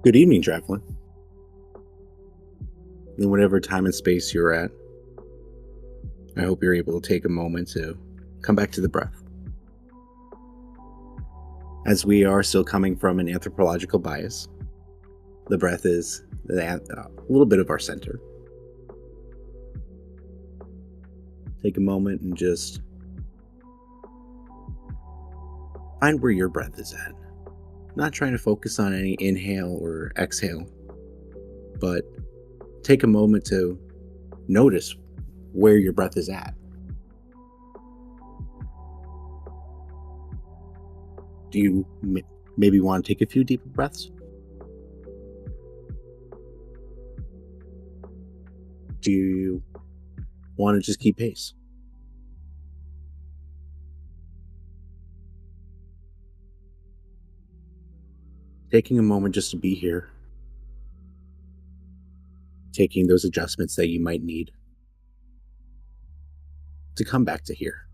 Good evening, traveler. In whatever time and space you're at, I hope you're able to take a moment to come back to the breath. As we are still coming from an anthropological bias, the breath is a little bit of our center. Take a moment and just find where your breath is at. Not trying to focus on any inhale or exhale, but take a moment to notice where your breath is at. Do you maybe want to take a few deeper breaths? Do you want to just keep pace? Taking a moment just to be here, taking those adjustments that you might need to come back to here.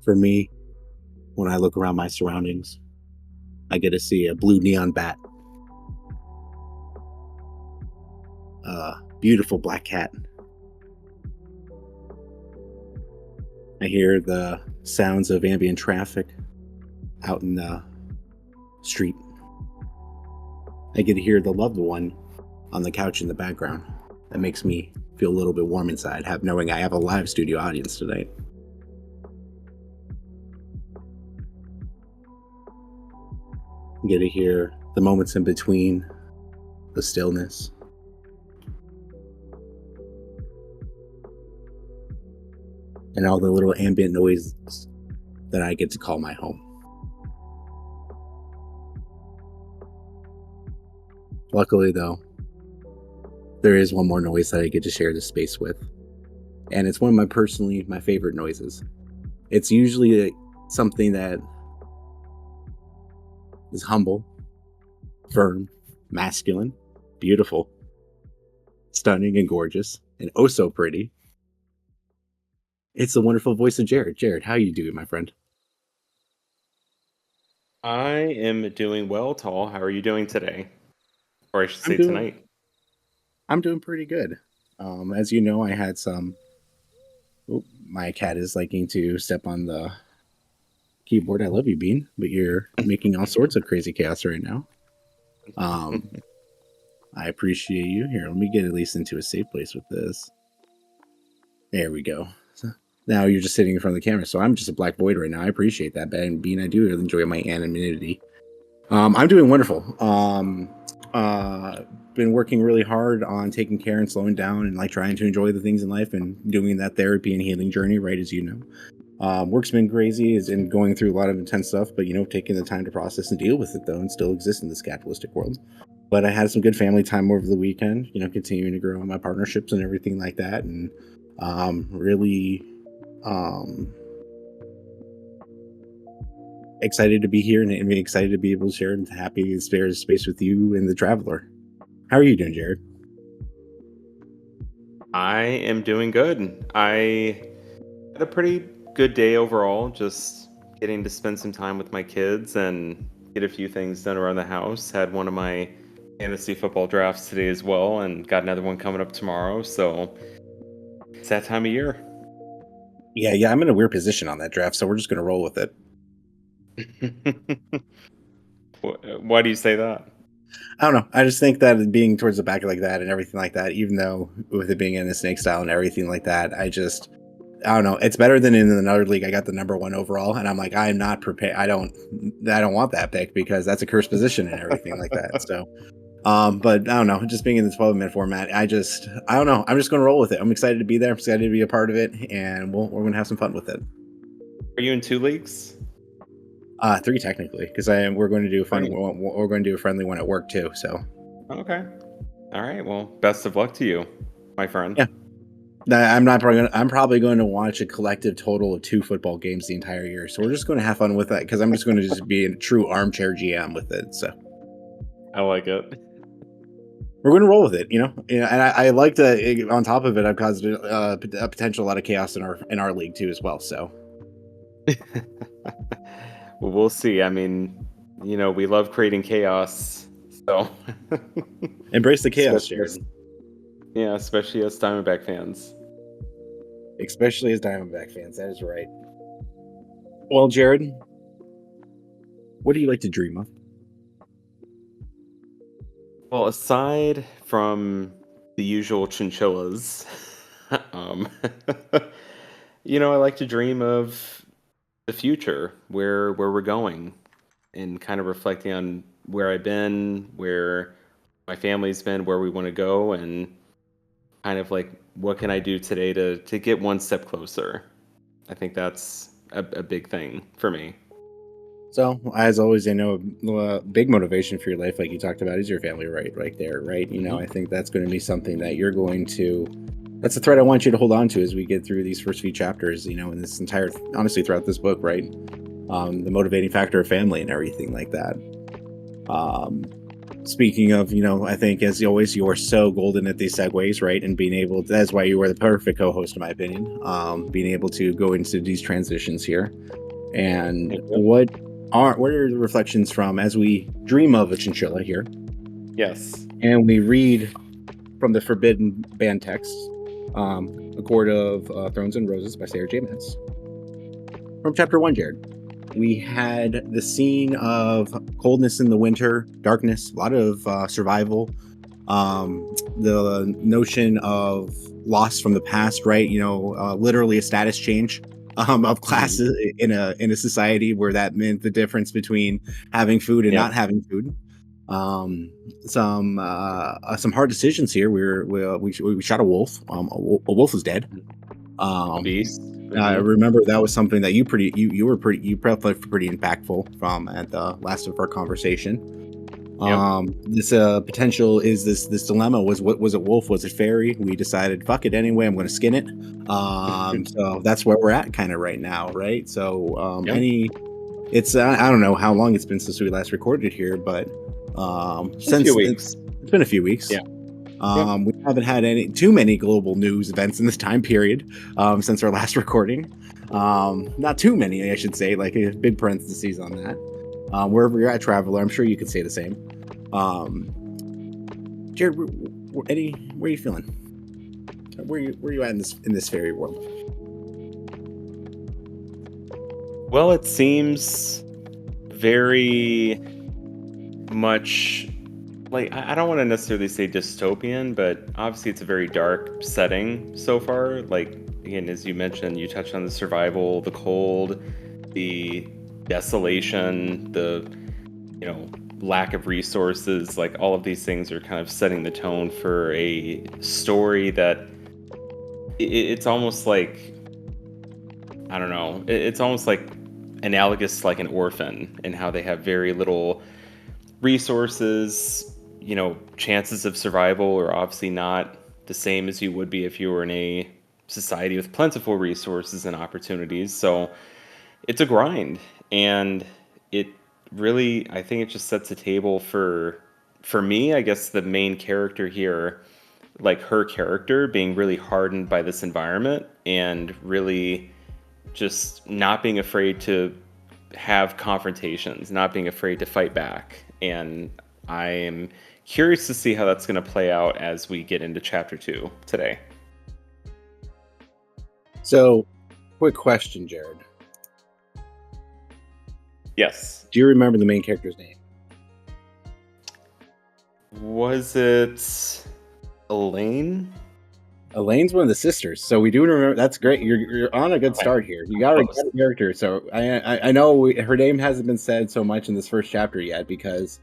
For me, when I look around my surroundings, I get to see a blue neon bat, a beautiful black cat. I hear the sounds of ambient traffic out in the street. I get to hear the loved one on the couch in the background. That makes me feel a little bit warm inside, knowing I have a live studio audience tonight. I get to hear the moments in between, the stillness. And all the little ambient noises that I get to call my home. Luckily, though, there is one more noise that I get to share this space with. And it's one of my favorite noises. It's usually something that is humble, firm, masculine, beautiful, stunning and gorgeous, and oh so pretty. It's the wonderful voice of Jared. Jared, how you doing, my friend? I am doing well, Tall. How are you doing today? Or I should I'm say doing tonight. I'm doing pretty good. As you know, I had some. Oh, my cat is liking to step on the keyboard. I love you, Bean, but you're making all sorts of crazy chaos right now. Um, I appreciate you. Here, let me get at least into a safe place with this. There we go. So now you're just sitting in front of the camera, so I'm just a black void right now. I appreciate that, Ben. Bean, I do enjoy my anonymity. I'm doing wonderful. Been working really hard on taking care and slowing down and like trying to enjoy the things in life and doing that therapy and healing journey, right as you know. Work's been crazy, is in going through a lot of intense stuff, but taking the time to process and deal with it though, and still exist in this capitalistic world. But I had some good family time over the weekend, continuing to grow on my partnerships and everything like that, and really excited to be here and excited to be able to share and happy to share space with you and the traveler. How are you doing, Jared? I am doing good. I had a pretty good day overall, just getting to spend some time with my kids and get a few things done around the house. Had one of my fantasy football drafts today as well, and got another one coming up tomorrow. So it's that time of year. Yeah, I'm in a weird position on that draft, so we're just gonna roll with it. Why do you say that? I don't know. I just think that being towards the back like that and everything like that, even though with it being in the snake style and everything like that, I don't know. It's better than in another league. I got the number one overall, and I'm like, I'm not prepared. I don't want that pick because that's a cursed position and everything like that. So, but I don't know. Just being in the 12-minute format, I don't know. I'm just going to roll with it. I'm excited to be there. I'm excited to be a part of it, and we're going to have some fun with it. Are you in 2 leagues? Three technically, because we're going to do a fun. Three. We're going to do a friendly one at work too. So, Okay. All right. Well, best of luck to you, my friend. yeah. I'm probably going to watch a collective total of 2 football games the entire year. So we're just going to have fun with that because I'm just going to just be a true armchair GM with it. So I like it. we're going to roll with it, And I like to. On top of it, I've caused a potential lot of chaos in our league too as well. So Well, we'll see. I mean, we love creating chaos, so Embrace the chaos, especially Jared. as yeah, especially as Diamondback fans. Especially as Diamondback fans. That is right. Well, Jared, what do you like to dream of? Well, aside from the usual chinchillas, um, I like to dream of the future, where we're going, and kind of reflecting on where I've been, where my family's been, where we want to go, and kind of like what can I do today to get one step closer. I think that's a big thing for me. So, as always, I know a big motivation for your life, like you talked about, is your family, right there, right? I Hmm. think that's going to be something that you're going to. That's the thread I want you to hold on to as we get through these first few chapters. In this entire, honestly, throughout this book, right? The motivating factor of family and everything like that. Um, Speaking of, I think as always, you are so golden at these segues, right? And being able to, that's why you are the perfect co-host, in my opinion. Being able to go into these transitions here. And Thank you. what are the reflections from as we dream of a chinchilla here, Yes. and we read from the Forbidden Band text, A Court of Thrones and Roses by Sarah J. Maas. From chapter 1, Jared. We had the scene of coldness in the winter, darkness, a lot of survival, the notion of loss from the past, right? Literally a status change of Hmm. classes in a society where that meant the difference between having food and Yep. not having food. Um, some hard decisions here. We shot a wolf. A wolf is dead. Mhm. A Um, beast would I be. remember that was something that you probably pretty impactful from at the last of our conversation. Yep. This potential is this dilemma was, what was it, wolf, was it fairy? We decided, fuck it anyway, I'm going to skin it. So that's where we're at kind of right now, right? So Yep. any it's I don't know how long it's been since we last recorded here, but A few since weeks. it's been a few weeks. Yeah. Yep. We haven't had any too many global news events in this time period since our last recording. Not too many, I should say, like a big parentheses on that. Wherever you're at, traveler, I'm sure you could say the same. Um, Jared, where are you feeling? Where you at in this fairy world? Well, it seems very much like I don't want to necessarily say dystopian, but obviously it's a very dark setting so far. Like again, as you mentioned, you touched on the survival, the cold, the desolation, the you know lack of resources. Like all of these things are kind of setting the tone for a story that it's almost like I don't know. It's almost like analogous to like an orphan and how they have very little resources. Chances of survival are obviously not the same as you would be if you were in a society with plentiful resources and opportunities. So it's a grind, and it really, I think it just sets a table for me, I guess the main character here, like her character being really hardened by this environment and really just not being afraid to have confrontations, not being afraid to fight back. And I am curious to see how that's going to play out as we get into chapter 2 today. So, quick question, Jared. Yes. Do you remember the main character's name? Was it Elaine? Elaine's one of the sisters, so we do remember. That's great. You're on a good Okay. start here. You I'm got a close. good character. So I know her name hasn't been said so much in this first chapter yet, because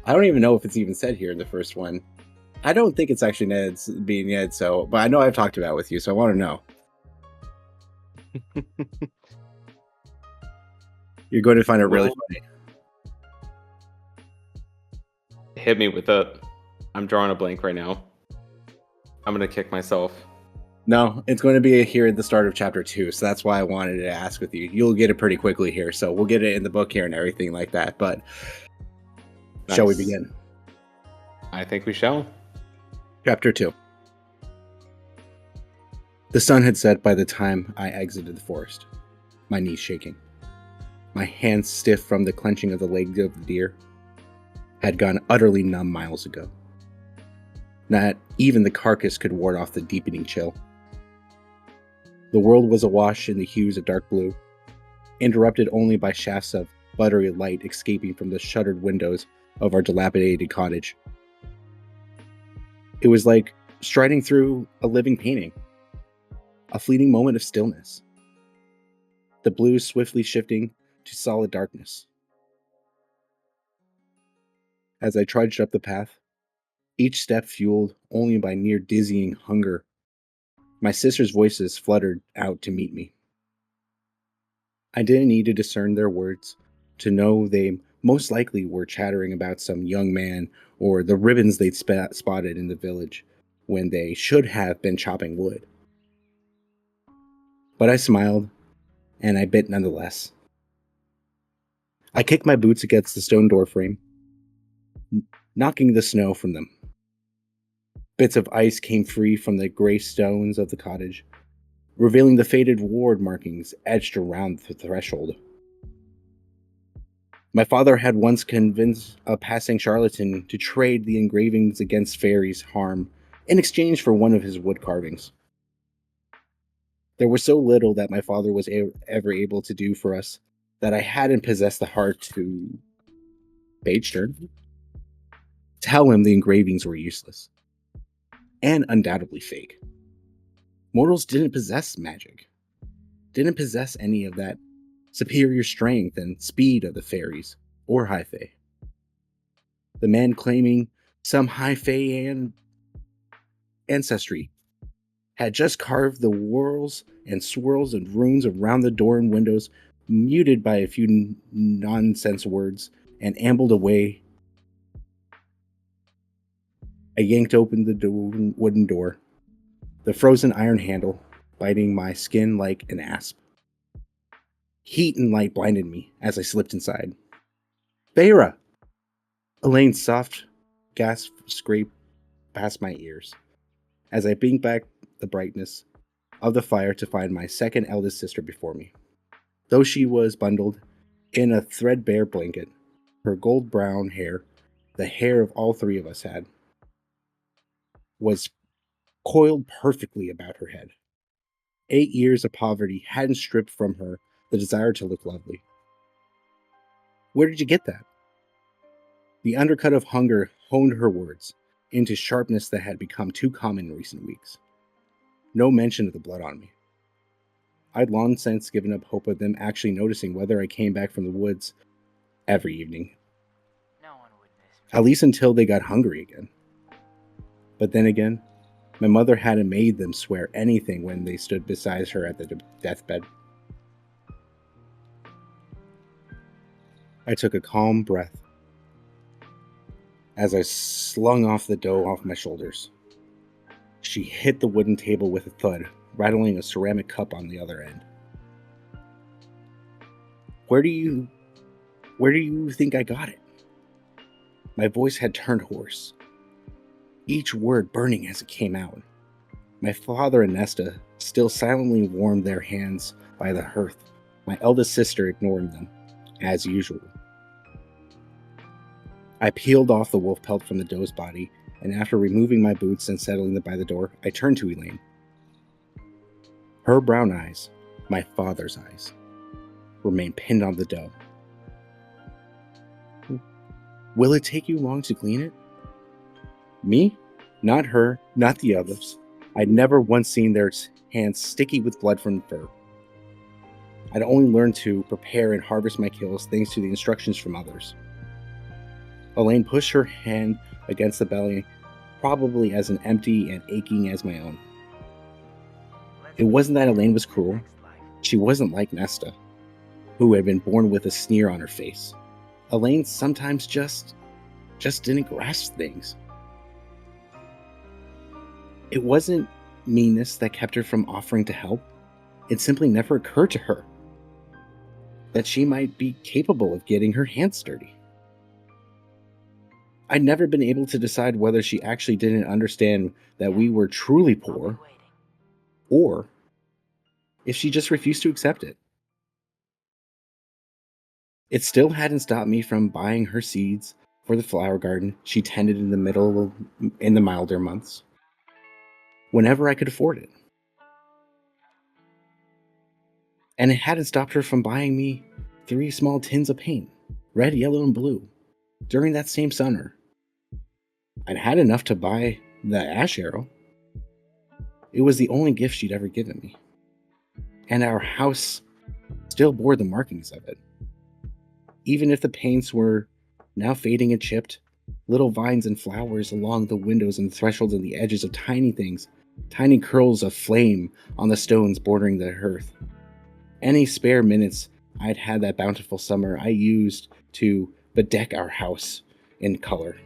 I don't even know if it's even said here in the first one. I don't think it's actually Ned's being Ned. So, but I know I've talked about it with you, so I want to know. You're going to find it really Well, funny. hit me with it. I'm drawing a blank right now. I'm going to kick myself. No, it's going to be here at the start of chapter 2, so that's why I wanted to ask with you. You'll get it pretty quickly here, so we'll get it in the book here and everything like that. But shall we Nice. begin? I think we shall. Chapter 2. The sun had set by the time I exited the forest, my knees shaking. my hands stiff from the clenching of the leg of the deer, had gone utterly numb miles ago. Not even the carcass could ward off the deepening chill. The world was awash in the hues of dark blue, interrupted only by shafts of buttery light escaping from the shuttered windows of our dilapidated cottage. It was like striding through a living painting, a fleeting moment of stillness, the blue swiftly shifting to solid darkness. As I trudged up the path, each step fueled only by near dizzying hunger, my sister's voices fluttered out to meet me. I didn't need to discern their words to know they most likely were chattering about some young man or the ribbons they'd spotted in the village when they should have been chopping wood. But I smiled, and I bit nonetheless. I kicked my boots against the stone door frame, knocking the snow from them. Bits of ice came free from the gray stones of the cottage, revealing the faded ward markings etched around the threshold. My father had once convinced a passing charlatan to trade the engravings against fairies' harm in exchange for one of his wood carvings. There was so little that my father was ever able to do for us that I hadn't possessed the heart to page turn, tell him the engravings were useless and undoubtedly fake. Mortals didn't possess magic, didn't possess any of that superior strength and speed of the fairies or high fae. The man claiming some high fae ancestry had just carved the whorls and swirls and runes around the door and windows, muted by a few nonsense words, and ambled away. I yanked open the wooden door, the frozen iron handle biting my skin like an asp. Heat and light blinded me as I slipped inside. Feyre! Elaine's soft gasp scraped past my ears as I blinked back the brightness of the fire to find my second eldest sister before me. Though she was bundled in a threadbare blanket, her gold brown hair, the hair of all three of us had, was coiled perfectly about her head. 8 years of poverty hadn't stripped from her the desire to look lovely. Where did you get that? The undercut of hunger honed her words into sharpness that had become too common in recent weeks. No mention of the blood on me. I'd long since given up hope of them actually noticing whether I came back from the woods every evening. No one would miss me. At least until they got hungry again. But then again, my mother hadn't made them swear anything when they stood beside her at the deathbed. I took a calm breath as I slung off the dough off my shoulders. She hit the wooden table with a thud, rattling a ceramic cup on the other end. Where do you think I got it? My voice had turned hoarse, each word burning as it came out. My father and Nesta still silently warmed their hands by the hearth, my eldest sister ignoring them, as usual. I peeled off the wolf pelt from the doe's body, and after removing my boots and settling them by the door, I turned to Elaine. Her brown eyes, my father's eyes, remained pinned on the dough. Will it take you long to clean it? Me? Not her, not the others. I'd never once seen their hands sticky with blood from fur. I'd only learned to prepare and harvest my kills thanks to the instructions from others. Elaine pushed her hand against the belly, probably as empty and aching as my own. It wasn't that Elaine was cruel. She wasn't like Nesta, who had been born with a sneer on her face. Elaine sometimes just didn't grasp things. It wasn't meanness that kept her from offering to help. It simply never occurred to her that she might be capable of getting her hands dirty. I'd never been able to decide whether she actually didn't understand that we were truly poor, or if she just refused to accept it. It still hadn't stopped me from buying her seeds for the flower garden she tended in the milder months, whenever I could afford it. And it hadn't stopped her from buying me 3 small tins of paint, red, yellow, and blue, during that same summer. I'd had enough to buy the ash arrow. It was the only gift she'd ever given me. And our house still bore the markings of it. Even if the paints were now fading and chipped, little vines and flowers along the windows and thresholds and the edges of tiny things, tiny curls of flame on the stones bordering the hearth. Any spare minutes I'd had that bountiful summer I used to bedeck our house in color,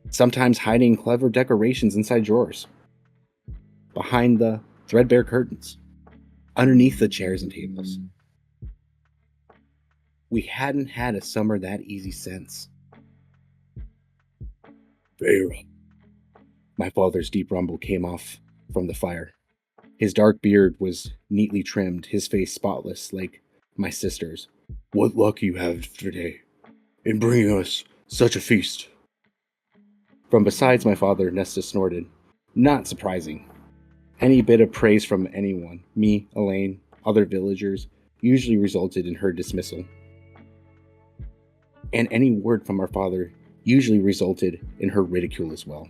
sometimes hiding clever decorations inside drawers, behind the threadbare curtains, underneath the chairs and tables. We hadn't had a summer that easy since. Vera. My father's deep rumble came off from the fire. His dark beard was neatly trimmed, his face spotless like my sister's. What luck you have today in bringing us such a feast. From besides my father, Nesta snorted. Not surprising. Any bit of praise from anyone, me, Elaine, other villagers, usually resulted in her dismissal. And any word from our father usually resulted in her ridicule as well.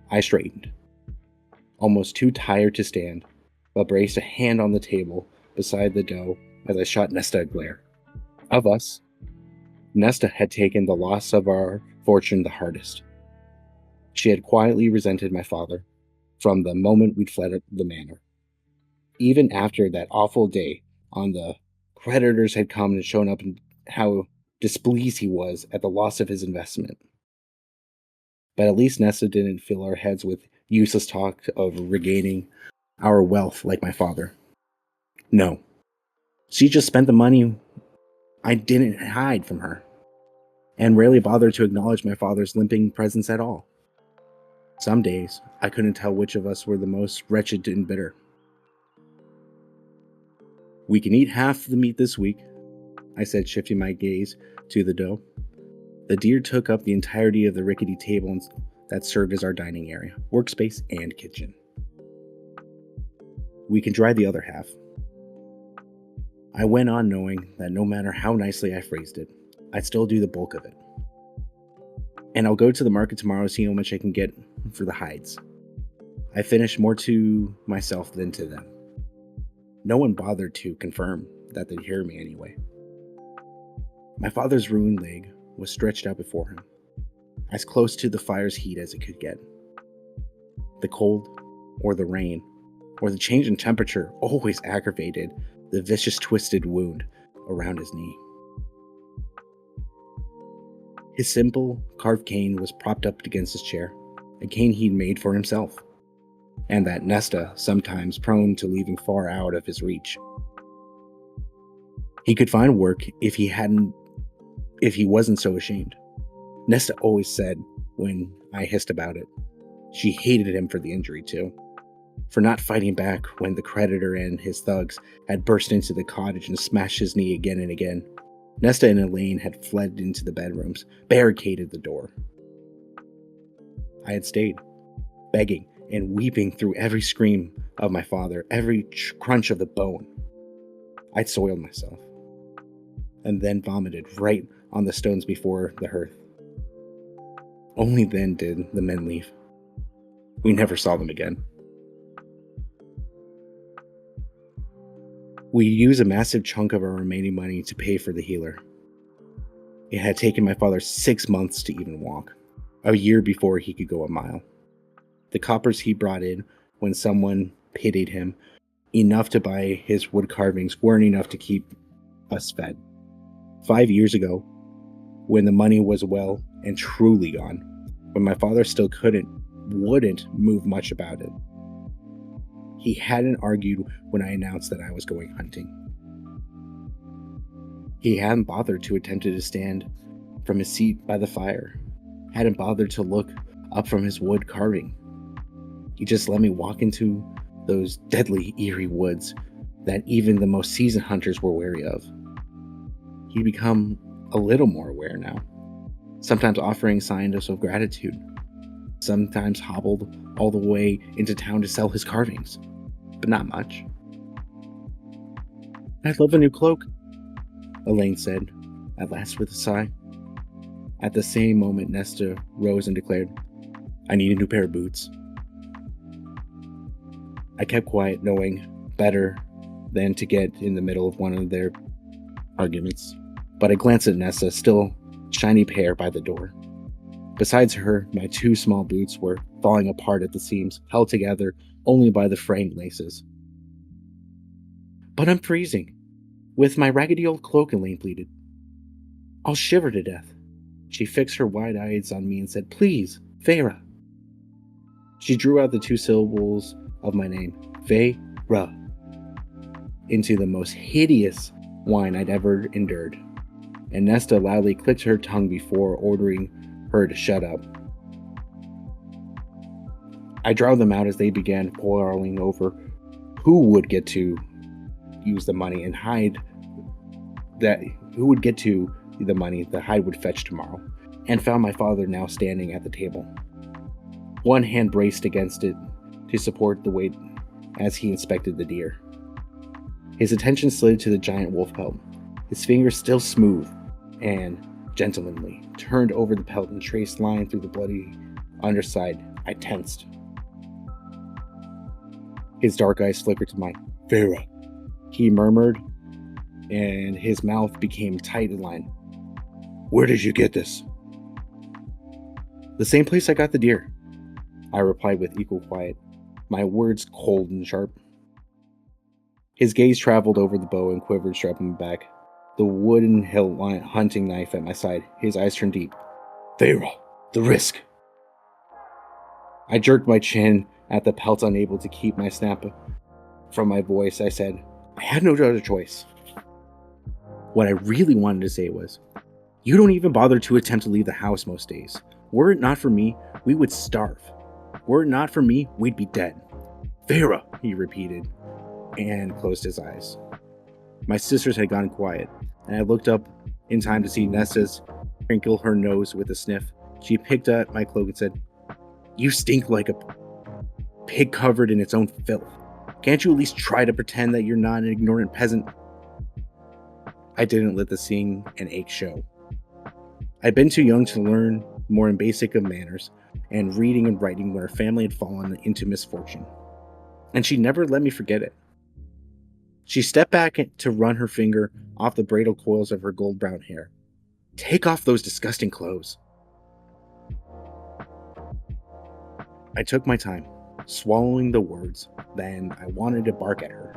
I straightened, almost too tired to stand, but braced a hand on the table beside the dough as I shot Nesta a glare. Of us, Nesta had taken the loss of our fortune the hardest. She had quietly resented my father from the moment we'd fled the manor. Even after that awful day on the creditors had come and shown up and how displeased he was at the loss of his investment. But at least Nesta didn't fill our heads with useless talk of regaining our wealth like my father. No. She just spent the money I didn't hide from her, and rarely bothered to acknowledge my father's limping presence at all. Some days, I couldn't tell which of us were the most wretched and bitter. We can eat half the meat this week, I said, shifting my gaze to the dough. The deer took up the entirety of the rickety table that served as our dining area, workspace, and kitchen. We can dry the other half. I went on knowing that no matter how nicely I phrased it, I'd still do the bulk of it. And I'll go to the market tomorrow to see how much I can get for the hides. I finished more to myself than to them. No one bothered to confirm that they'd hear me anyway. My father's ruined leg was stretched out before him, as close to the fire's heat as it could get. The cold, or the rain, or the change in temperature always aggravated the vicious twisted wound around his knee. His simple carved cane was propped up against his chair, a cane he'd made for himself, and that Nesta, sometimes prone to leaving far out of his reach. He could find work if he wasn't so ashamed. Nesta always said when I hissed about it. She hated him for the injury too, for not fighting back when the creditor and his thugs had burst into the cottage and smashed his knee again and again. Nesta and Elaine had fled into the bedrooms, barricaded the door. I had stayed, begging and weeping through every scream of my father, every crunch of the bone. I'd soiled myself, and then vomited right on the stones before the hearth. Only then did the men leave. We never saw them again. We used a massive chunk of our remaining money to pay for the healer. It had taken my father 6 months to even walk, a year before he could go a mile. The coppers he brought in when someone pitied him enough to buy his wood carvings weren't enough to keep us fed. 5 years ago, when the money was well and truly gone, when my father still wouldn't move much about it. He hadn't argued when I announced that I was going hunting. He hadn't bothered to attempt to stand from his seat by the fire, hadn't bothered to look up from his wood carving. He just let me walk into those deadly, eerie woods that even the most seasoned hunters were wary of. he'd become a little more aware now, sometimes offering signs of gratitude, sometimes hobbled all the way into town to sell his carvings, but not much. "I'd love a new cloak," Elaine said, at last with a sigh. At the same moment, Nesta rose and declared, "I need a new pair of boots." I kept quiet, knowing better than to get in the middle of one of their arguments, but I glanced at Nesta, still shiny pair by the door. Besides her, my 2 small boots were falling apart at the seams, held together only by the fraying laces. "But I'm freezing. With my raggedy old cloak," Elaine pleaded. "I'll shiver to death." She fixed her wide eyes on me and said, "Please, Feyre." She drew out the 2 syllables of my name, Feyre, into the most hideous whine I'd ever endured, and Nesta loudly clicked her tongue before ordering her to shut up. I drowned them out as they began quarreling over who would get to use the money and hide that who would get to the money the hide would fetch tomorrow, and found my father now standing at the table. One hand braced against it to support the weight as he inspected the deer. His attention slid to the giant wolf pelt, his fingers still smooth and gentlemanly, turned over the pelt and traced line through the bloody underside. I tensed. His dark eyes flickered to mine. "Feyre," he murmured, and his mouth became tight and lined. "Where did you get this?" "The same place I got the deer," I replied with equal quiet, my words cold and sharp. His gaze traveled over the bow and quivered, strapping me back, the wooden hilt hunting knife at my side. His eyes turned deep. "Feyre, the risk." I jerked my chin at the pelt, unable to keep my snap from my voice. I said, "I had no other choice." What I really wanted to say was, "You don't even bother to attempt to leave the house most days. Were it not for me, we would starve. Were it not for me, we'd be dead." "Feyre," he repeated, and closed his eyes. My sisters had gone quiet, and I looked up in time to see Nesta's crinkle her nose with a sniff. She picked up my cloak and said, "You stink like a pig covered in its own filth. Can't you at least try to pretend that you're not an ignorant peasant?" I didn't let the seeing and ache show. I'd been too young to learn more in basic of manners and reading and writing when her family had fallen into misfortune, and she never let me forget it. She stepped back to run her finger off the bridal coils of her gold brown hair. "Take off those disgusting clothes." I took my time, swallowing the words, then I wanted to bark at her.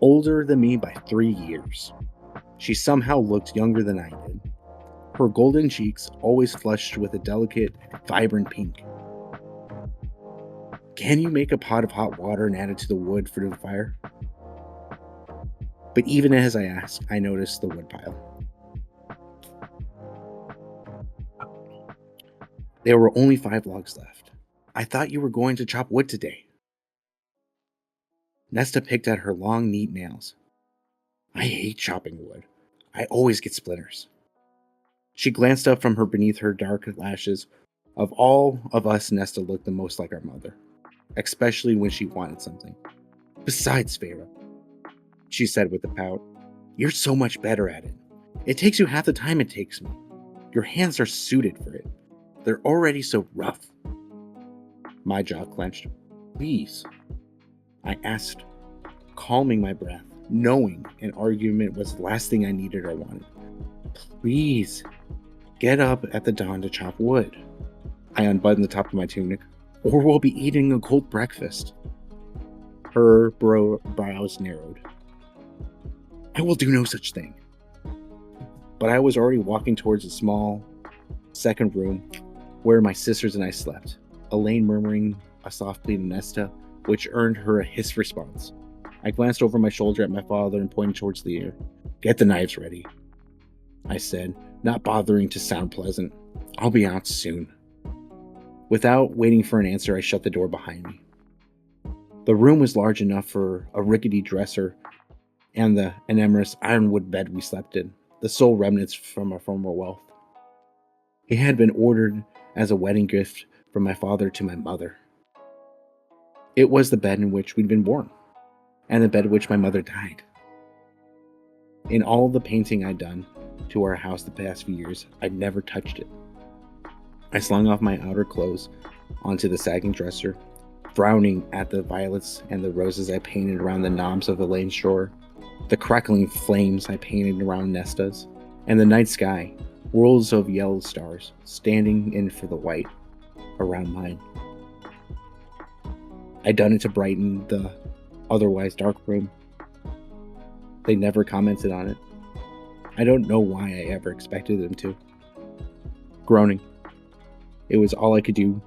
Older than me by 3 years, she somehow looked younger than I did. Her golden cheeks always flushed with a delicate, vibrant pink. "Can you make a pot of hot water and add it to the wood for the fire?" But even as I asked, I noticed the woodpile. There were only 5 logs left. "I thought you were going to chop wood today." Nesta picked at her long, neat nails. "I hate chopping wood. I always get splinters." She glanced up from beneath her dark lashes. Of all of us, Nesta looked the most like our mother, especially when she wanted something. "Besides, Feyre," she said with a pout, "you're so much better at it. It takes you half the time it takes me. Your hands are suited for it. They're already so rough." My jaw clenched. "Please," I asked, calming my breath, knowing an argument was the last thing I needed or wanted. "Please, get up at the dawn to chop wood." I unbuttoned the top of my tunic. "Or we'll be eating a cold breakfast." Her brows narrowed. "I will do no such thing." But I was already walking towards a small second room where my sisters and I slept, Elaine murmuring a soft plea to Nesta, which earned her a hissed response. I glanced over my shoulder at my father and pointed towards the air. "Get the knives ready," I said, not bothering to sound pleasant. "I'll be out soon." Without waiting for an answer, I shut the door behind me. The room was large enough for a rickety dresser and the enormous ironwood bed we slept in, the sole remnants from our former wealth. It had been ordered as a wedding gift from my father to my mother. It was the bed in which we'd been born, and the bed in which my mother died. In all the painting I'd done to our house the past few years, I'd never touched it. I slung off my outer clothes onto the sagging dresser, frowning at the violets and the roses I painted around the knobs of Elaine's drawer, the crackling flames I painted around Nesta's, and the night sky, worlds of yellow stars standing in for the white around mine. I'd done it to brighten the otherwise dark room. They never commented on it. I don't know why I ever expected them to. Groaning. It was all I could do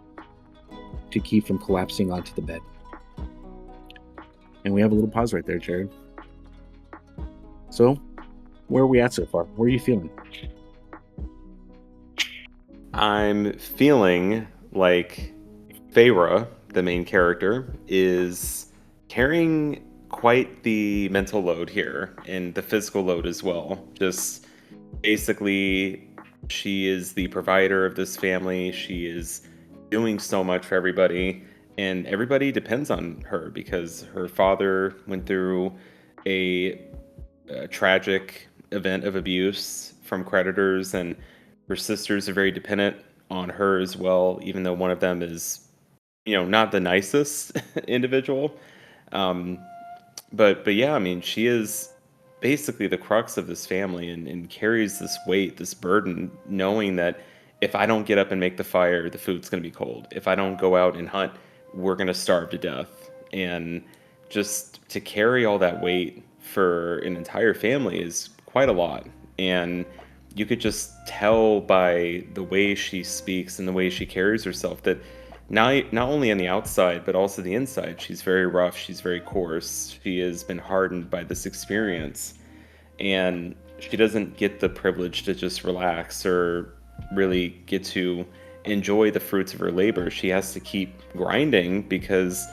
to keep from collapsing onto the bed. And we have a little pause right there, Jared. So, where are we at so far? Where are you feeling? I'm feeling like Feyre, the main character, is carrying quite the mental load here and the physical load as well. Just basically, she is the provider of this family. She is doing so much for everybody, and everybody depends on her because her father went through a tragic event of abuse from creditors, and her sisters are very dependent on her as well, even though one of them is, not the nicest individual. Um, but yeah, I mean, she is basically the crux of this family and carries this weight, this burden, knowing that if I don't get up and make the fire, the food's going to be cold. If I don't go out and hunt, we're going to starve to death. And just to carry all that weight for an entire family is quite a lot. And you could just tell by the way she speaks and the way she carries herself that not only on the outside, but also the inside, she's very rough, she's very coarse, she has been hardened by this experience, and she doesn't get the privilege to just relax or really get to enjoy the fruits of her labor. She has to keep grinding because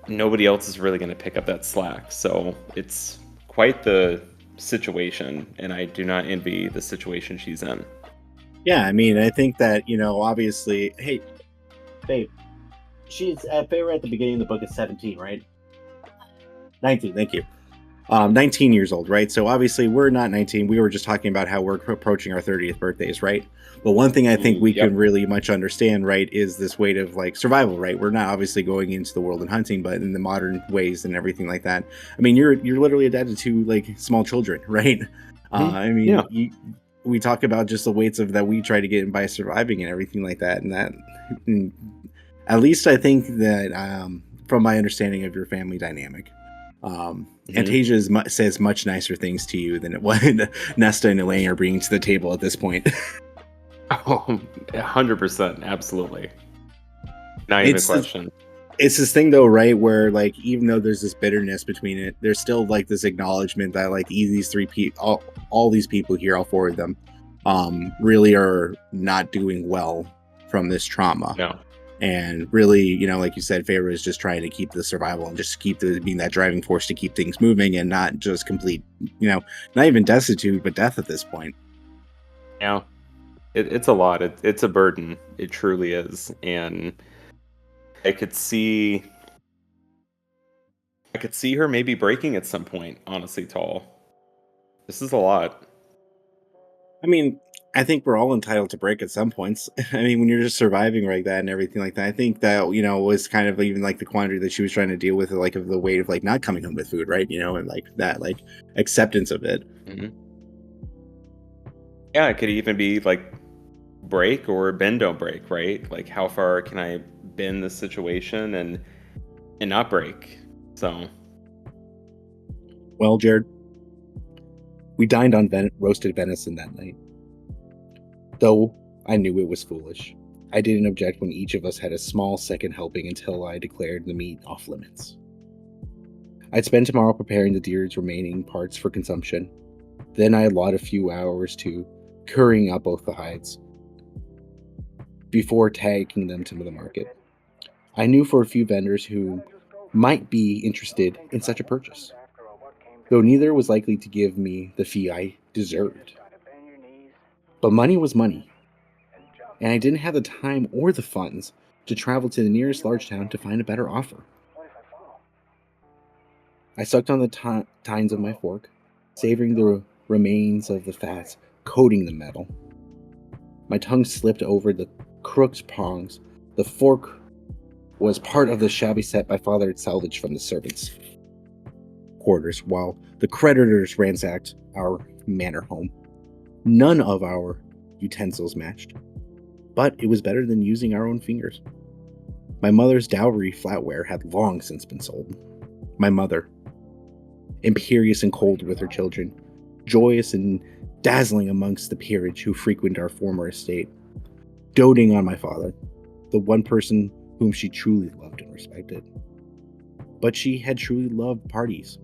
nobody else is really going to pick up that slack. So it's quite the situation, and I do not envy the situation she's in. Yeah, I mean, I think that, obviously, hey, babe, she's at Feyre at the beginning of the book is 17, right? 19, thank you. 19 years old, right? So obviously we're not 19. We were just talking about how we're approaching our 30th birthdays, right? But one thing I think we can really much understand, right, is this weight of like survival, right? We're not obviously going into the world and hunting, but in the modern ways and everything like that. I mean, you're literally adapted to like small children, right? I mean, we talk about just the weights of that we try to get in by surviving and everything like that, and at least I think that from my understanding of your family dynamic, Antasia says much nicer things to you than what Nesta and Elaine are bringing to the table at this point. Oh, 100%, absolutely. Not even a question. It's this thing though, right, where like even though there's this bitterness between it, there's still like this acknowledgement that like these three people, all these people here, all four of them, really are not doing well from this trauma. No. And really, like you said, Feyre is just trying to keep the survival and just keep being that driving force to keep things moving and not just complete, not even destitute, but death at this point. Yeah, it's a lot. It's a burden. It truly is. And I could see her maybe breaking at some point, honestly, Tall. This is a lot. I mean, I think we're all entitled to break at some points. I mean, when you're just surviving like that and everything like that, I think that, was kind of even like the quandary that she was trying to deal with, like of the weight of like not coming home with food, right? And like that, like acceptance of it. Mm-hmm. Yeah, it could even be like break or bend don't break, right? Like how far can I bend the situation and not break? So, well, Jared, we dined on roasted venison that night. Though I knew it was foolish, I didn't object when each of us had a small second helping until I declared the meat off limits. I'd spend tomorrow preparing the deer's remaining parts for consumption. Then I'd allot a few hours to currying up both the hides before taking them to the market. I knew for a few vendors who might be interested in such a purchase. though neither was likely to give me the fee I deserved. But money was money, and I didn't have the time or the funds to travel to the nearest large town to find a better offer. I sucked on the tines of my fork, savoring the remains of the fats coating the metal. My tongue slipped over the crooked prongs. The fork was part of the shabby set my father had salvaged from the servants' quarters while the creditors ransacked our manor home. None of our utensils matched, but it was better than using our own fingers. My mother's dowry flatware had long since been sold. My mother, imperious and cold with her children, joyous and dazzling amongst the peerage who frequented our former estate, doting on my father, the one person whom she truly loved and respected. But she had truly loved parties,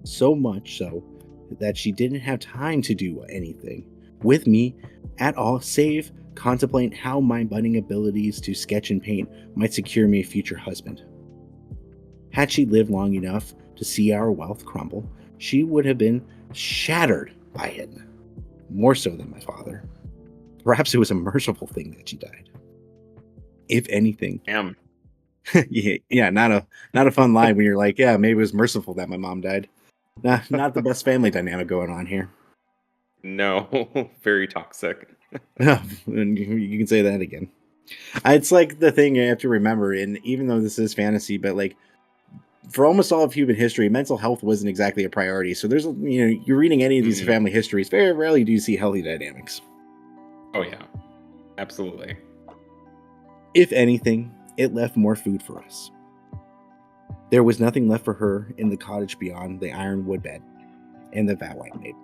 so much so that she didn't have time to do anything with me at all save contemplate how my budding abilities to sketch and paint might secure me a future husband. Had she lived long enough to see our wealth crumble, she would have been shattered by it, more so than my father. Perhaps it was a merciful thing that she died. If anything. Damn. yeah, not a fun line when you're like, yeah, maybe it was merciful that my mom died. Not the best family dynamic going on here. No, very toxic. And you can say that again. It's like the thing you have to remember, and even though this is fantasy, but like for almost all of human history, mental health wasn't exactly a priority. So there's, you're reading any of these family histories, very rarely do you see healthy dynamics. Oh yeah, absolutely. If anything, it left more food for us. There was nothing left for her in the cottage beyond the ironwood bed and the vow I made.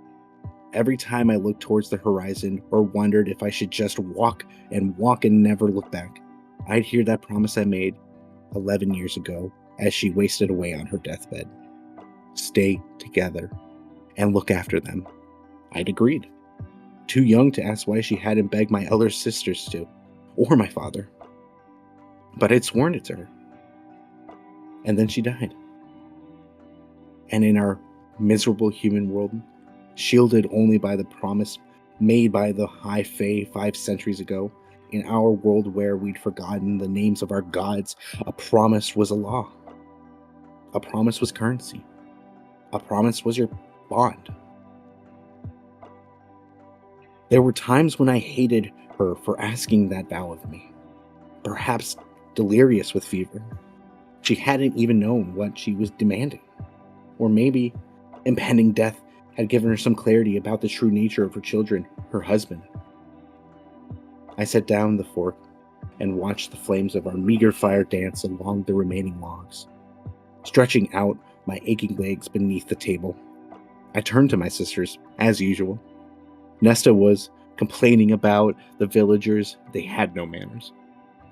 Every time I looked towards the horizon or wondered if I should just walk and never look back, I'd hear that promise I made 11 years ago as she wasted away on her deathbed. Stay together and look after them. I'd agreed. Too young to ask why she hadn't begged my elder sisters to, or my father. But I'd sworn it to her. And then she died. And in our miserable human world, shielded only by the promise made by the High Fae 5 centuries ago, in our world where we'd forgotten the names of our gods, a promise was a law. A promise was currency. A promise was your bond. There were times when I hated her for asking that vow of me, perhaps delirious with fever. She hadn't even known what she was demanding. Or maybe impending death had given her some clarity about the true nature of her children, her husband. I set down the fork and watched the flames of our meager fire dance along the remaining logs, stretching out my aching legs beneath the table. I turned to my sisters, as usual. Nesta was complaining about the villagers. They had no manners.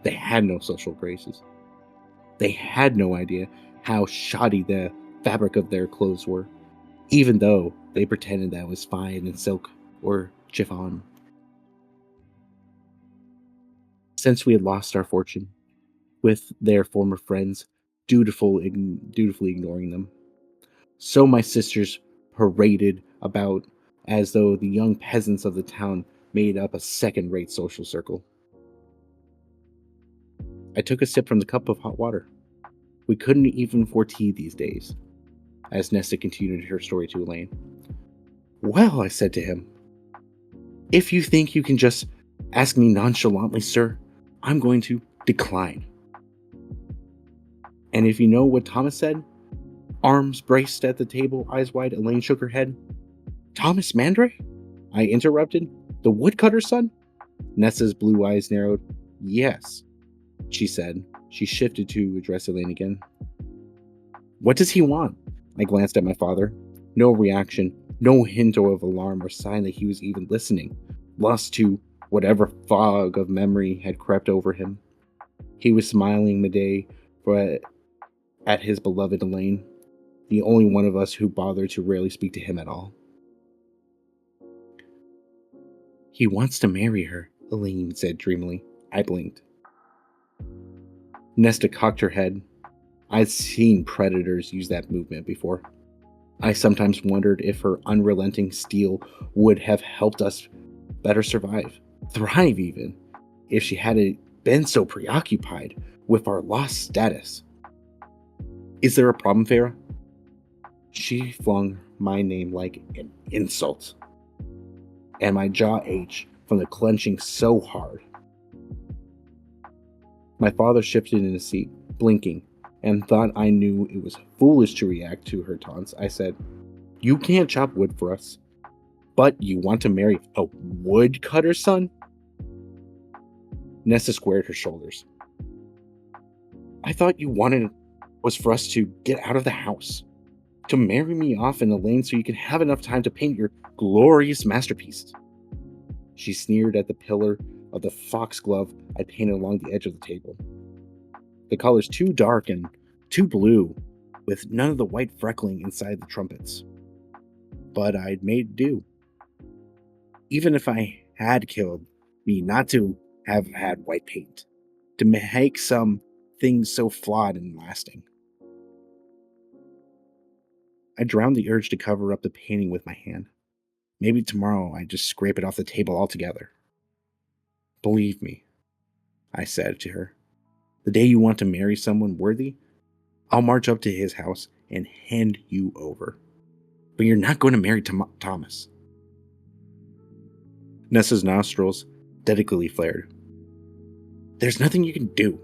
They had no social graces. They had no idea how shoddy the fabric of their clothes were, even though they pretended that was fine and silk or chiffon. Since we had lost our fortune, with their former friends dutifully ignoring them, so my sisters paraded about as though the young peasants of the town made up a second-rate social circle. I took a sip from the cup of hot water. We couldn't even afford tea these days, as Nesta continued her story to Elaine. Well, I said to him, if you think you can just ask me nonchalantly, sir, I'm going to decline. And if you know what Thomas said, arms braced at the table, eyes wide, Elaine shook her head. Thomas Mandray? I interrupted. The woodcutter's son? Nessa's blue eyes narrowed. Yes, she said. She shifted to address Elaine again. What does he want? I glanced at my father. No reaction, no hint of alarm or sign that he was even listening, lost to whatever fog of memory had crept over him. He was smiling midday at his beloved Elaine, the only one of us who bothered to rarely speak to him at all. He wants to marry her, Elaine said dreamily. I blinked. Nesta cocked her head. I'd seen predators use that movement before. I sometimes wondered if her unrelenting steel would have helped us better survive, thrive even, if she hadn't been so preoccupied with our lost status. Is there a problem, Farah? She flung my name like an insult, and my jaw ached from the clenching so hard. My father shifted in his seat, blinking, and thought I knew it was foolish to react to her taunts. I said, "You can't chop wood for us, but you want to marry a woodcutter's son?" Nesta squared her shoulders. "I thought you wanted was for us to get out of the house, to marry me off in the lane so you can have enough time to paint your glorious masterpiece." She sneered at the pillar of the foxglove I painted along the edge of the table. The color's too dark and too blue, with none of the white freckling inside the trumpets. But I'd made do. Even if I had killed me not to have had white paint, to make some things so flawed and lasting. I drowned the urge to cover up the painting with my hand. Maybe tomorrow I'd just scrape it off the table altogether. "Believe me," I said to her, "the day you want to marry someone worthy, I'll march up to his house and hand you over. But you're not going to marry Thomas." Nessa's nostrils delicately flared. "There's nothing you can do.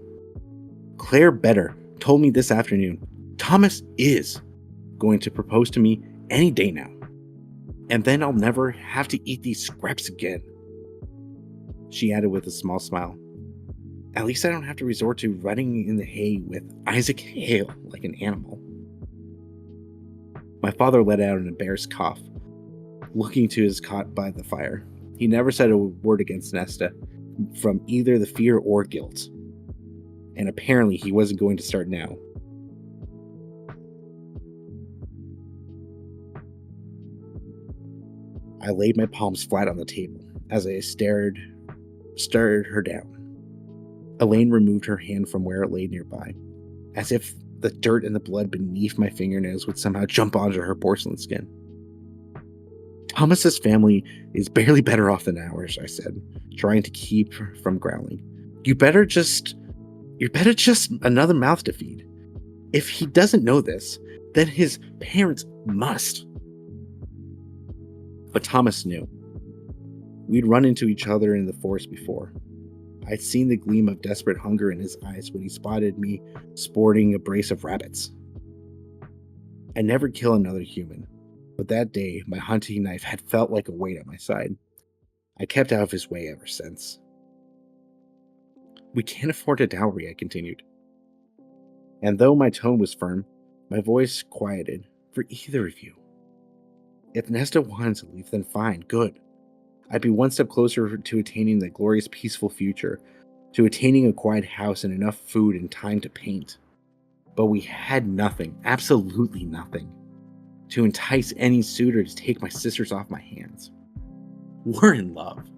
Claire Better told me this afternoon Thomas is going to propose to me any day now. And then I'll never have to eat these scraps again." She added with a small smile, "At least I don't have to resort to running in the hay with Isaac Hale like an animal." My father let out an embarrassed cough, looking to his cot by the fire. He never said a word against Nesta, from either the fear or guilt. And apparently he wasn't going to start now. I laid my palms flat on the table as I stared her down. Elaine removed her hand from where it lay nearby, as if the dirt and the blood beneath my fingernails would somehow jump onto her porcelain skin. "Thomas's family is barely better off than ours," I said, trying to keep from growling. You're better just another mouth to feed. If he doesn't know this, then his parents must." But Thomas knew. We'd run into each other in the forest before. I'd seen the gleam of desperate hunger in his eyes when he spotted me sporting a brace of rabbits. I'd never kill another human, but that day my hunting knife had felt like a weight at my side. I kept out of his way ever since. "We can't afford a dowry," I continued. And though my tone was firm, my voice quieted. "For either of you. If Nesta wanted to leave, then fine, good. I'd be one step closer to attaining the glorious, peaceful future, to attaining a quiet house and enough food and time to paint. But we had nothing, absolutely nothing, to entice any suitor to take my sisters off my hands. We're in love,"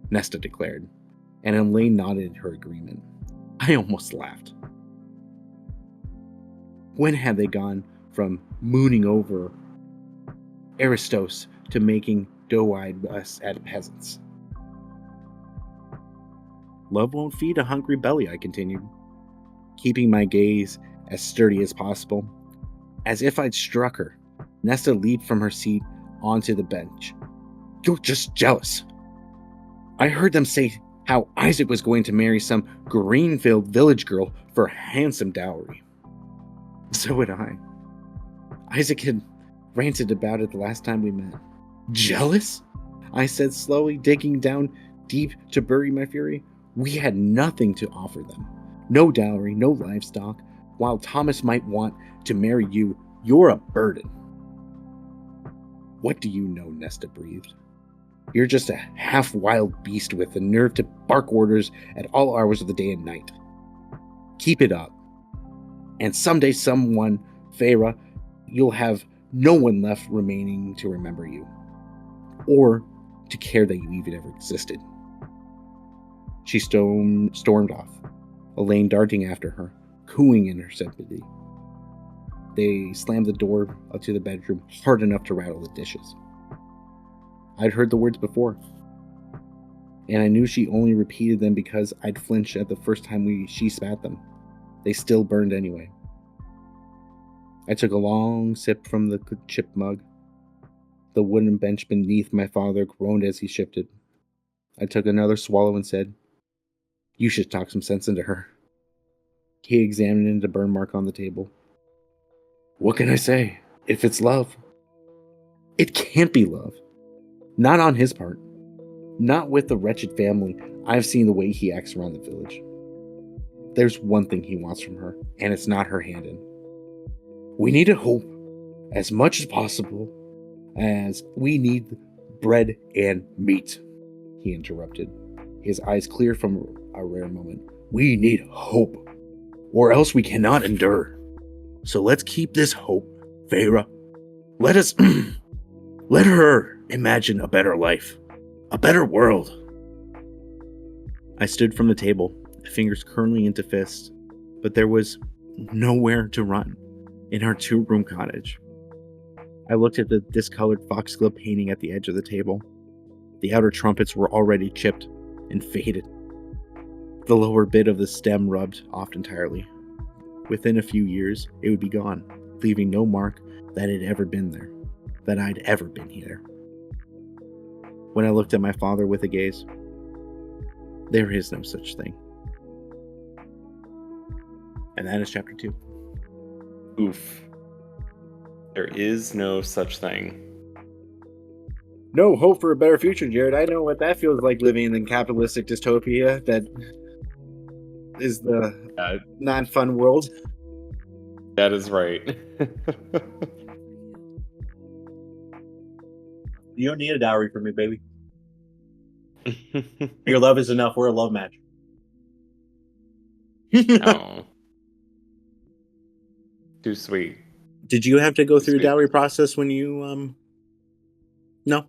Nesta declared, and Elaine nodded her agreement. I almost laughed. When had they gone from mooning over Aristos to making doe-eyed us at peasants? "Love won't feed a hungry belly," I continued, keeping my gaze as sturdy as possible. As if I'd struck her, Nesta leaped from her seat onto the bench. "You're just jealous. I heard them say how Isaac was going to marry some Greenfield village girl for a handsome dowry." So had I. Isaac had ranted about it the last time we met. "Jealous?" I said, slowly digging down deep to bury my fury. "We had nothing to offer them. No dowry, no livestock. While Thomas might want to marry you, you're a burden." "What do you know?" Nesta breathed. "You're just a half-wild beast with the nerve to bark orders at all hours of the day and night. Keep it up. And someday someone, Farah, you'll have no one left remaining to remember you, or to care that you even ever existed." She stormed off, Elaine darting after her, cooing in her sympathy. They slammed the door up to the bedroom hard enough to rattle the dishes. I'd heard the words before, and I knew she only repeated them because I'd flinched at the first time she spat them. They still burned anyway. I took a long sip from the chipped mug. The wooden bench beneath my father groaned as he shifted. I took another swallow and said, "You should talk some sense into her." He examined the burn mark on the table. "What can I say? If it's love." "It can't be love. Not on his part. Not with the wretched family. I've seen the way he acts around the village. There's one thing he wants from her, and it's not her hand in. We need a hope as much as possible as we need bread and meat," he interrupted, his eyes clear from a rare moment. "We need hope, or else we cannot endure. So let's keep this hope, Feyre. Let us let her imagine a better life, a better world." I stood from the table, fingers curling into fists, but there was nowhere to run in our 2-room cottage. I looked at the discolored foxglove painting at the edge of the table. The outer trumpets were already chipped and faded. The lower bit of the stem rubbed off entirely. Within a few years, it would be gone, leaving no mark that it had ever been there, that I'd ever been here. When I looked at my father with a gaze, there is no such thing. And that is chapter 2. Oof. There is no such thing. No hope for a better future, Jared. I know what that feels like, living in the capitalistic dystopia that is the non-fun world. That is right. You don't need a dowry from me, baby. Your love is enough. We're a love match. Oh. Too sweet. Did you have to go through a Sweet. dowry process when you No.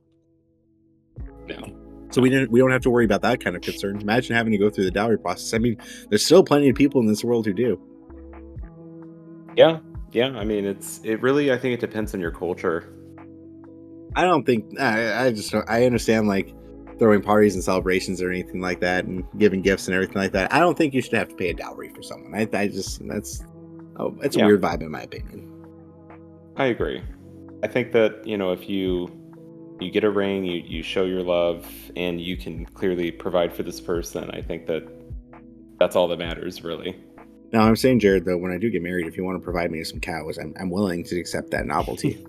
No. So we don't have to worry about that kind of concern. Imagine having to go through the dowry process. I mean, there's still plenty of people in this world who do. Yeah. I mean, it really. I think it depends on your culture. I don't think I understand like throwing parties and celebrations or anything like that and giving gifts and everything like that. I don't think you should have to pay a dowry for someone. It's a Yeah. weird vibe in my opinion. I agree. I think that if you get a ring, you show your love, and you can clearly provide for this person. I think that's all that matters, really. Now I'm saying, Jared, though, when I do get married, if you want to provide me with some cows, I'm willing to accept that novelty.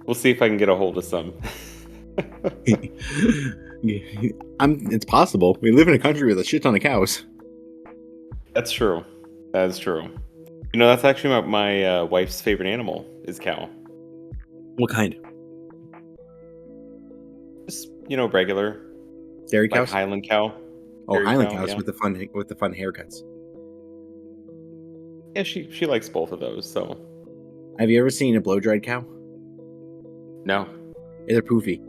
We'll see if I can get a hold of some. It's possible. We live in a country with a shit ton of cows. That's true. That is true. That's actually my wife's favorite animal is cow. What kind? Just regular Dairy like cows? Highland cow. Oh, Dairy Highland cow, cows yeah. with the fun haircuts. Yeah, she likes both of those. So Have you ever seen a blow dried cow? no. They're poofy.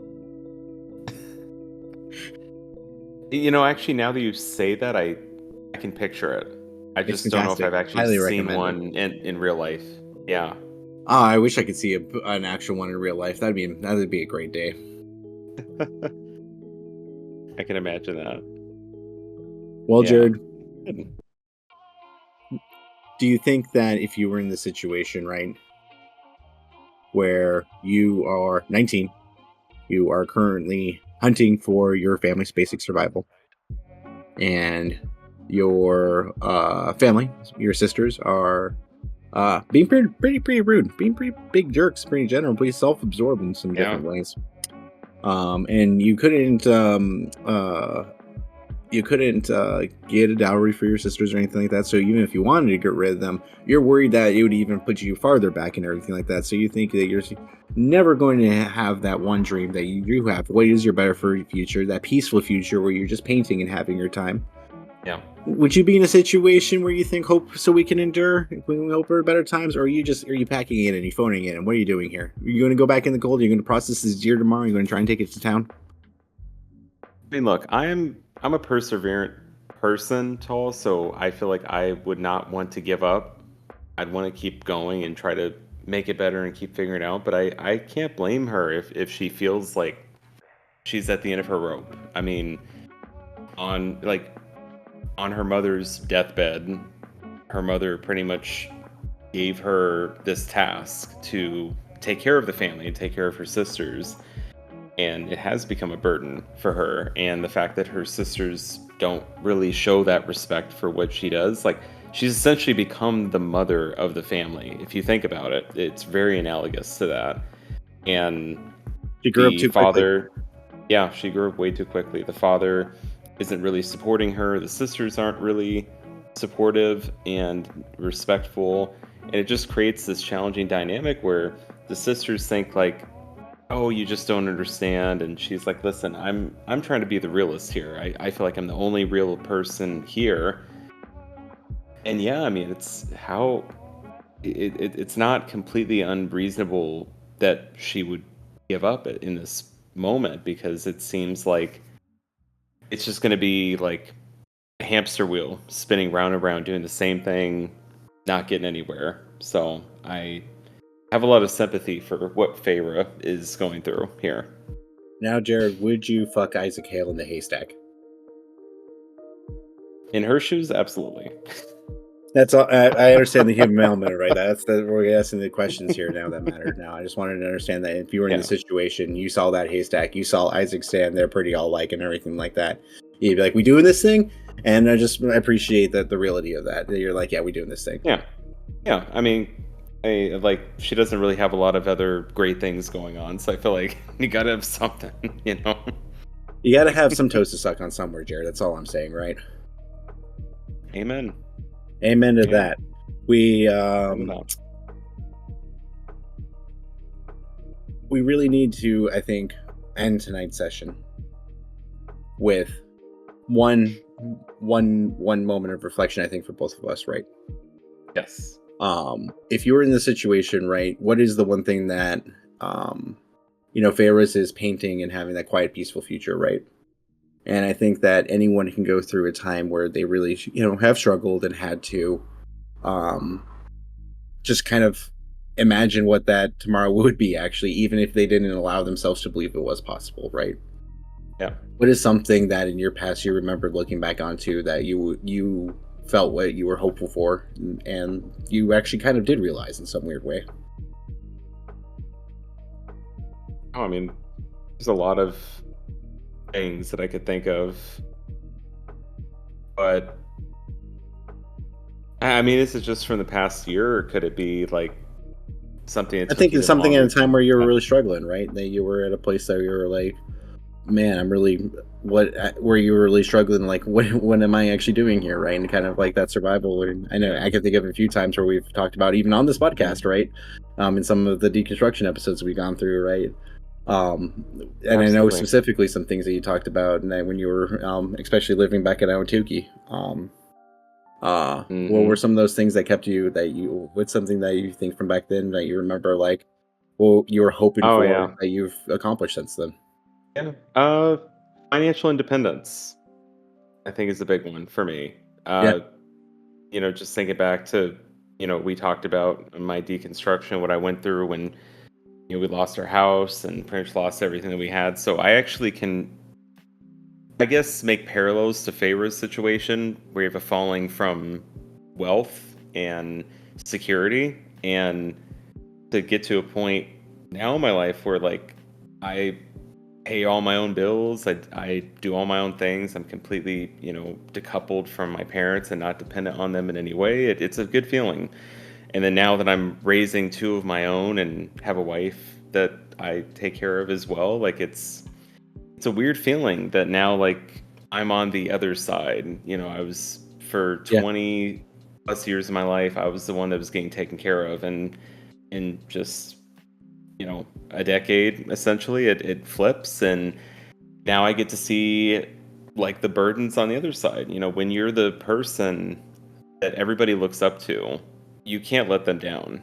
Actually, now that you say that, I can picture it. I It's just don't know if fantastic. I've actually Highly seen recommend one in real life. Yeah. Oh, I wish I could see an actual one in real life. That'd be a great day. I can imagine that. Well, Yeah. Jared, do you think that if you were in the situation, right, where you are 19, you are currently hunting for your family's basic survival, and your family, your sisters, are being pretty rude, being pretty big jerks, pretty general, pretty self-absorbed in some different ways, and you couldn't get a dowry for your sisters or anything like that. So even if you wanted to get rid of them, you're worried that it would even put you farther back and everything like that. So you think that you're never going to have that one dream that you do have. What is your better for future, that peaceful future where you're just painting and having your time? Yeah. Would you be in a situation where you think hope so we can endure, we can hope for better times, or are you packing it and you phoning it? And what are you doing here? Are you going to go back in the cold? Are you going to process this deer tomorrow? Are you going to try and take it to town? I mean, look, I'm a perseverant person, Tall, so I feel like I would not want to give up. I'd want to keep going and try to make it better and keep figuring it out. But I can't blame her if she feels like she's at the end of her rope. I mean, on like on her mother's deathbed, her mother pretty much gave her this task to take care of the family and take care of her sisters, and it has become a burden for her. And the fact that her sisters don't really show that respect for what she does, like she's essentially become the mother of the family. If you think about it, it's very analogous to that. And She grew up the too quickly. father, yeah, she grew up way too quickly. The father isn't really supporting her. The sisters aren't really supportive and respectful. And it just creates this challenging dynamic where the sisters think like, "Oh, you just don't understand." And she's like, "Listen, I'm trying to be the realist here. I feel like I'm the only real person here." And yeah, I mean, it's how it's not completely unreasonable that she would give up in this moment, because it seems like it's just going to be like a hamster wheel spinning round and round doing the same thing, not getting anywhere. So I have a lot of sympathy for what Feyre is going through here. Now, Jared, would you fuck Isaac Hale in the haystack? In her shoes, absolutely. That's all. I understand the human element, right? We're asking the questions here now that matter. Now, I just wanted to understand that if you were in Yeah. the situation, you saw that haystack, you saw Isaac stand there, pretty all like and everything like that. You'd be like, "We doing this thing?" And I just appreciate the reality of that. That you're like, "Yeah, we doing this thing." Yeah. Yeah. I mean, like she doesn't really have a lot of other great things going on, so I feel like you gotta have something, you know. You got to have some toast to suck on somewhere, Jared. That's all I'm saying, right? Amen. Amen to Yeah. that. We we really need to, I think, end tonight's session with one moment of reflection, I think, for both of us, right? Yes. If you were in the situation, right, what is the one thing that Ferris is painting and having that quiet, peaceful future, right? And I think that anyone can go through a time where they really, have struggled and had to just kind of imagine what that tomorrow would be, actually, even if they didn't allow themselves to believe it was possible, right? Yeah. What is something that in your past you remembered looking back onto that you felt what you were hopeful for, and you actually kind of did realize in some weird way? Oh, I mean, there's a lot of things that I could think of, but I mean, is it just from the past year, or could it be like something that I took think it's even something at longer a time where you were to- really struggling, right? That you were at a place that you were like, man, I'm really where you were really struggling. Like, what am I actually doing here, right? And kind of like that survival. And I know I can think of a few times where we've talked about even on this podcast, right? In some of the deconstruction episodes we've gone through, right? And I know Absolutely. specifically some things that you talked about, and that when you were, especially living back in Ahwatukee. What were Mhm. some of those things that kept you? What's something that you think from back then that you remember, like, well, you were hoping Oh for yeah. that you've accomplished since then? Yeah. Financial independence, I think, is a big one for me. Yeah. Just thinking back to, we talked about my deconstruction, what I went through when, we lost our house and pretty much lost everything that we had. So I actually can, I guess, make parallels to Feyre's situation, where you have a falling from wealth and security, and to get to a point now in my life where like I pay all my own bills, I do all my own things. I'm completely, decoupled from my parents and not dependent on them in any way. It's a good feeling. And then now that I'm raising two of my own and have a wife that I take care of as well, like it's a weird feeling that now like I'm on the other side. I was for Yeah. 20 plus years of my life, I was the one that was getting taken care of, and in just a decade essentially it flips, and now I get to see like the burdens on the other side. When you're the person that everybody looks up to, you can't let them down.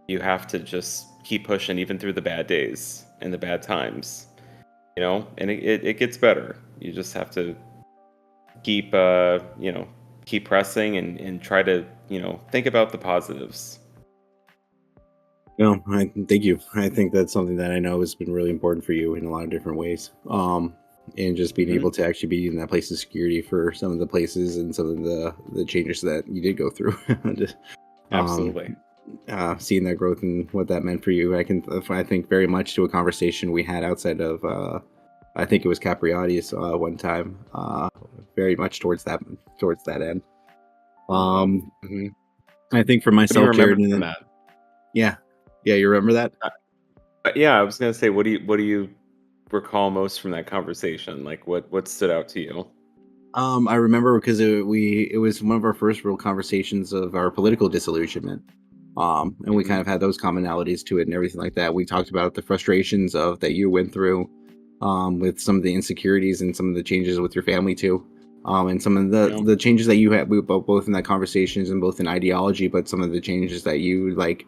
You have to just keep pushing even through the bad days and the bad times, and it gets better. You just have to keep keep pressing and try to, think about the positives. No, thank you. I think that's something that I know has been really important for you in a lot of different ways. And just being Mhm. able to actually be in that place of security for some of the places and some of the changes that you did go through. Just, um, Absolutely. seeing that growth and what that meant for you, I think very much to a conversation we had outside of, I think it was Capriati's one time, very much towards that end. Um, Mhm. I think for What do you myself, remember Jared, and from then, that? yeah, yeah, you remember that? Yeah, I was gonna say, what do you recall most from that conversation? Like, what stood out to you? I remember because it was one of our first real conversations of our political disillusionment. And we kind Mhm. of had those commonalities to it and everything like that. We talked about the frustrations of that you went through, with some of the insecurities and some of the changes with your family too, and some of Yeah. the changes that you had both in that conversations and both in ideology, but some of the changes that you like,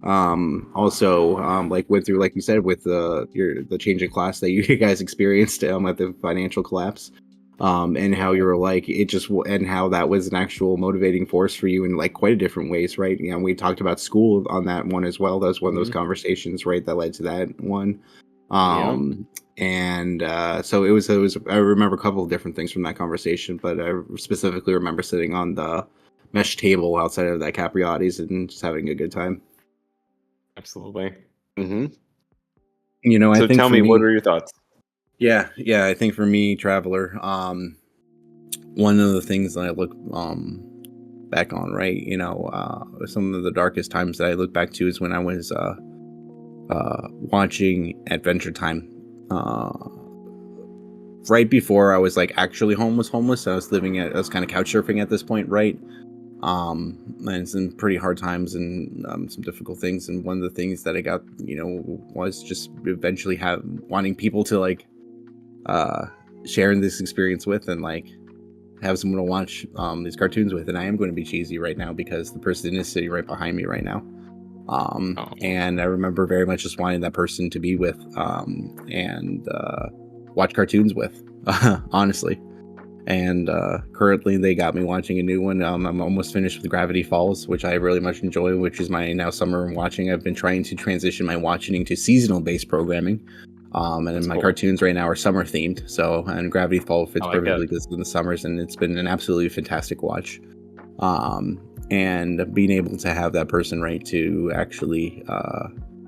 also like went through, like you said, with the change in class that you guys experienced at the financial collapse, and how you Yeah. were like and how that was an actual motivating force for you in like quite a different ways, right? You know, we talked about school on that one as well. That was one of those Mhm. conversations, right, that led to that one. Yeah. And so it was I remember a couple of different things from that conversation, but I specifically remember sitting on the mesh table outside of that Capriati's and just having a good time. Absolutely. Mhm. You know, I So think tell for me, what me, are your thoughts? yeah, I think for me, Traveler, one of the things that I look back on, right? You know, some of the darkest times that I look back to is when I was watching Adventure Time. Right before I was like actually homeless. I was kind of couch surfing at this point, right? And some pretty hard times and some difficult things. And one of the things that I got, was just eventually have wanting people to like uh sharing this experience with and like have someone to watch these cartoons with. And I am going to be cheesy right now because the person is sitting right behind me right now. Oh, And I remember very much just wanting that person to be with, and watch cartoons with, honestly. And currently, they got me watching a new one. I'm almost finished with Gravity Falls, which I really much enjoy, which is my now summer watching. I've been trying to transition my watching to seasonal based programming. And then that's my cool. cartoons right now are summer themed. So, and Gravity Falls I fits like it. perfectly because in the summers, and it's been an absolutely fantastic watch. um, and being able to have that person, right, to actually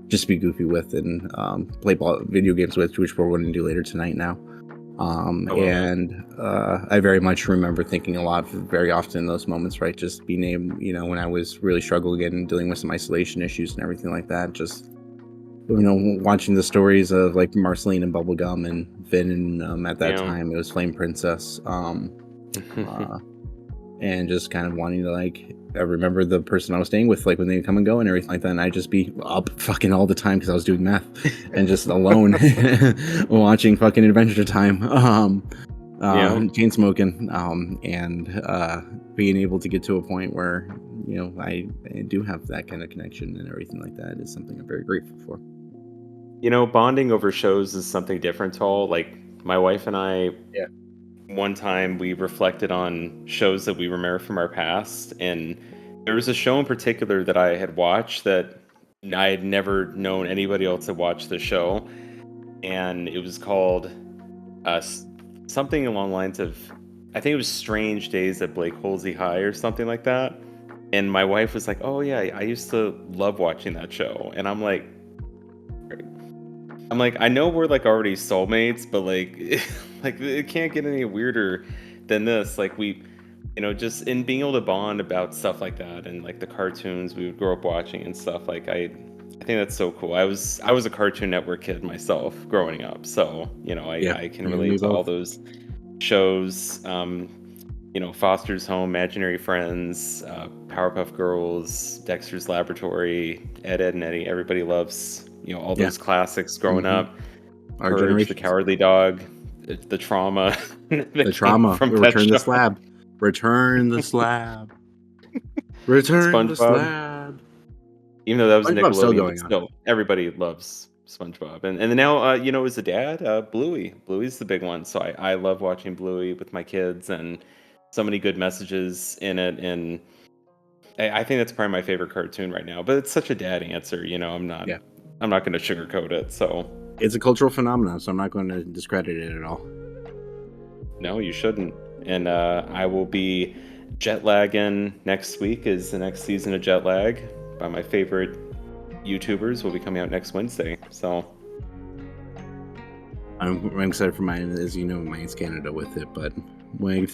just be goofy with and play video games with, which we're going to do later tonight now. I love it. And I very much remember thinking a lot, very often in those moments, right, just being able, when I was really struggling and dealing with some isolation issues and everything like that, just watching the stories of like Marceline and Bubblegum and Finn, and at that Yeah. time it was Flame Princess. Uh, and just kind of wanting to like I remember the person I was staying with, like when they would come and go and everything like that, and I'd just be up fucking all the time because I was doing math and just alone watching fucking Adventure Time, Yeah. chain smoking, and being able to get to a point where I do have that kind of connection and everything like that is something I'm very grateful for. Bonding over shows is something different to all. Like my wife and I, Yeah. one time we reflected on shows that we remember from our past, and there was a show in particular that I had watched that I had never known anybody else had watched the show, and it was called something along the lines of, I think it was Strange Days at Blake Holsey High or something like that. And my wife was like, "Oh yeah, I used to love watching that show," and I'm like, I know we're like already soulmates, but like, like it can't get any weirder than this. Like just in being able to bond about stuff like that and like the cartoons we would grow up watching and stuff. Like I think that's so cool. I was a Cartoon Network kid myself growing up, so Yeah, I can you and me relate to all both. those shows. Foster's Home, Imaginary Friends, Powerpuff Girls, Dexter's Laboratory, Ed, and Eddie. Everybody loves, all Yeah. those classics growing Hmm. up. Our Courage, The generations. Cowardly Dog, the trauma The that came trauma. from Pet Return the Shop, slab. Return the slab. Return the SpongeBob. slab. Even though that was SpongeBob's still Nickelodeon, but going on. still, everybody loves SpongeBob. And then now, as a dad, Bluey. Bluey's the big one. So I love watching Bluey with my kids, and so many good messages in it, and I think that's probably my favorite cartoon right now. But it's such a dad answer, Yeah. I'm not going to sugarcoat it. So It's a cultural phenomenon, so I'm not going to discredit it at all. no, you shouldn't. And I will be jet lagging next week. Is the next season of Jet Lag by my favorite YouTubers will be coming out next Wednesday. So I'm excited for mine, as you know, mine's Canada with it. But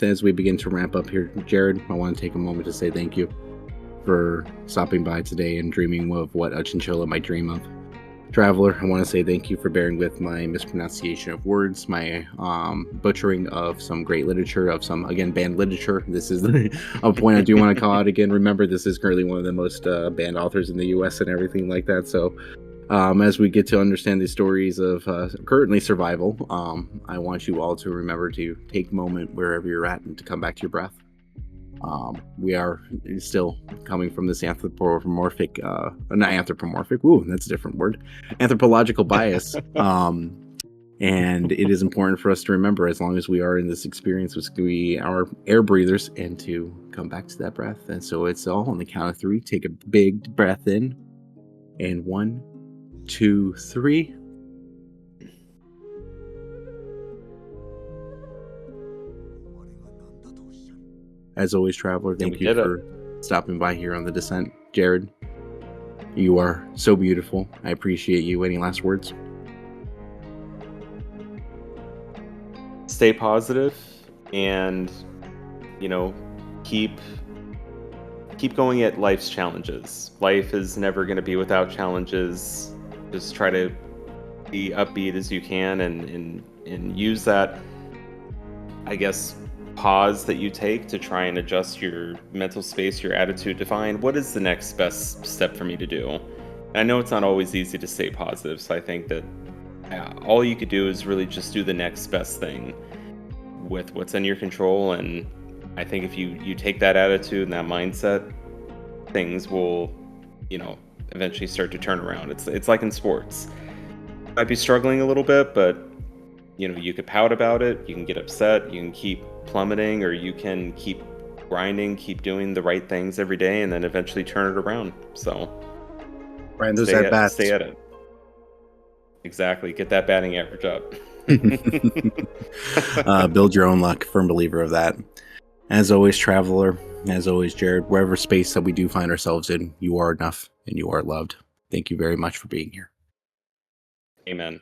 as we begin to ramp up here, Jared, I want to take a moment to say thank you for stopping by today and dreaming of what a chinchilla might dream of. Traveler, I want to say thank you for bearing with my mispronunciation of words, my butchering of some great literature, of some, again, banned literature. This is a point I do want to call out again. Remember, this is currently one of the most banned authors in the U.S. and everything like that. So as we get to understand the stories of currently survival, I want you all to remember to take a moment wherever you're at and to come back to your breath. We are still coming from this anthropomorphic, not anthropomorphic, ooh, that's a different word, anthropological bias. And it is important for us to remember, as long as we are in this experience, we are air breathers, and to come back to that breath. And so it's all on the count of 3. Take a big breath in, and 1, 2, 3. As always, Traveler, thank you for stopping by here on The Descent. Jared, you are so beautiful. I appreciate you. Any last words? stay positive and, keep going at life's challenges. Life is never going to be without challenges. Just try to be upbeat as you can and use that, I guess, pause that you take to try and adjust your mental space, your attitude to find what is the next best step for me to do. I know it's not always easy to stay positive, so I think that all you could do is really just do the next best thing with what's in your control. And I think if you take that attitude and that mindset, things will, eventually start to turn around. It's like in sports. You might be struggling a little bit, but you could pout about it, you can get upset, you can keep plummeting, or you can keep grinding, keep doing the right things every day, and then eventually turn it around. So Brian, those at bats. Stay at it. Exactly. Get that batting average up. Build your own luck. Firm believer of that. As always, Traveler, as always, Jared, wherever space that we do find ourselves in, you are enough and you are loved. Thank you very much for being here. Amen.